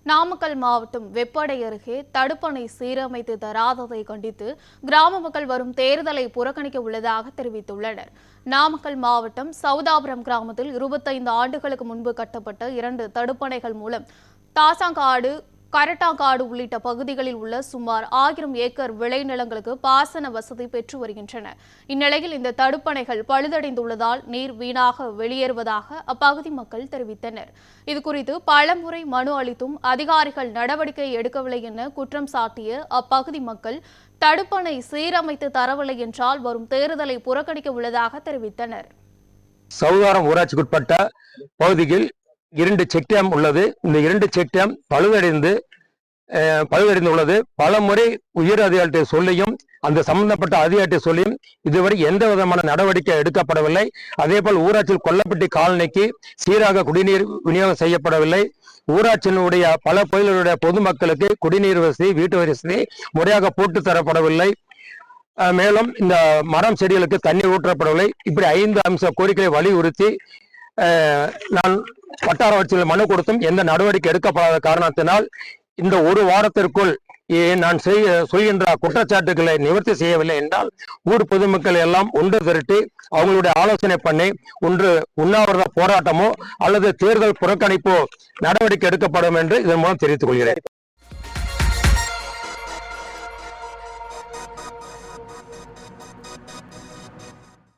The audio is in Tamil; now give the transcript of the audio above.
நாமக்கல் மாவட்டம் வெப்படை அருகே தடுப்பணை சீரமைத்து தராததை கண்டித்து கிராம மக்கள் வரும் தேர்தலை புறக்கணிக்க உள்ளதாக தெரிவித்துள்ளனர். நாமக்கல் மாவட்டம் சவுதாபுரம் கிராமத்தில் 25 ஆண்டுகளுக்கு முன்பு கட்டப்பட்ட 2 தடுப்பணைகள் மூலம் தாசாங்காடு, கரட்டாங்காடு உள்ளிட்ட பகுதிகளில் உள்ள சுமார் 1000 ஏக்கர் விளைநிலங்களுக்கு பாசன வசதி பெற்று வருகின்றன. இந்நிலையில் இந்த தடுப்பணைகள் பழுதடைந்துள்ளதால் நீர் வீணாக வெளியேறுவதாக அப்பகுதி மக்கள் தெரிவித்தனர். இதுகுறித்து பலமுறை மனு அளித்தும் அதிகாரிகள் நடவடிக்கை எடுக்கவில்லை என குற்றம் சாட்டிய அப்பகுதி மக்கள் தடுப்பணை சீரமைத்து தரவில்லை என்றால் வரும் தேர்தலை புறக்கணிக்க உள்ளதாக தெரிவித்தனர். சவுதாரம் ஊராட்சிக்குட்பட்ட பகுதியில் 2 செக் டேம் உள்ளது. இந்த 2 செக் டேம் பழுதடைந்துள்ளது. பல முறை உயர் அதிகாரிகளை சொல்லியும் அந்த சம்பந்தப்பட்ட அதிகாரிகளை சொல்லியும் இதுவரை எந்த விதமான நடவடிக்கை எடுக்கப்படவில்லை. அதேபோல் ஊராட்சியில் கொல்லப்பட்டி காலனிக்கு சீராக குடிநீர் விநியோகம் செய்யப்படவில்லை. ஊராட்சியினுடைய பல பகுதிகளுடைய பொதுமக்களுக்கு குடிநீர் வசதி, வீட்டு வசதி முறையாக போட்டு தரப்படவில்லை. மேலும் இந்த மரம் செடிகளுக்கு தண்ணீர் ஊற்றப்படவில்லை. இப்படி 5 அம்ச கோரிக்கையை வலியுறுத்தி நான் வட்டார வளர்ச்சியில் மனு கொடுத்தும் எந்த நடவடிக்கை எடுக்கப்படாத காரணத்தினால் இந்த ஒரு வாரத்திற்குள் நான் சொல்கின்ற குற்றச்சாட்டுகளை நிவர்த்தி செய்யவில்லை என்றால் ஊர் பொதுமக்கள் எல்லாம் ஒன்று திரட்டி அவங்களுடைய ஆலோசனை பண்ணி ஒன்று உண்ணாவிரத போராட்டமோ அல்லது தேர்தல் புறக்கணிப்போ நடவடிக்கை எடுக்கப்படும் என்று இதன் மூலம் தெரிவித்துக் கொள்கிறேன்.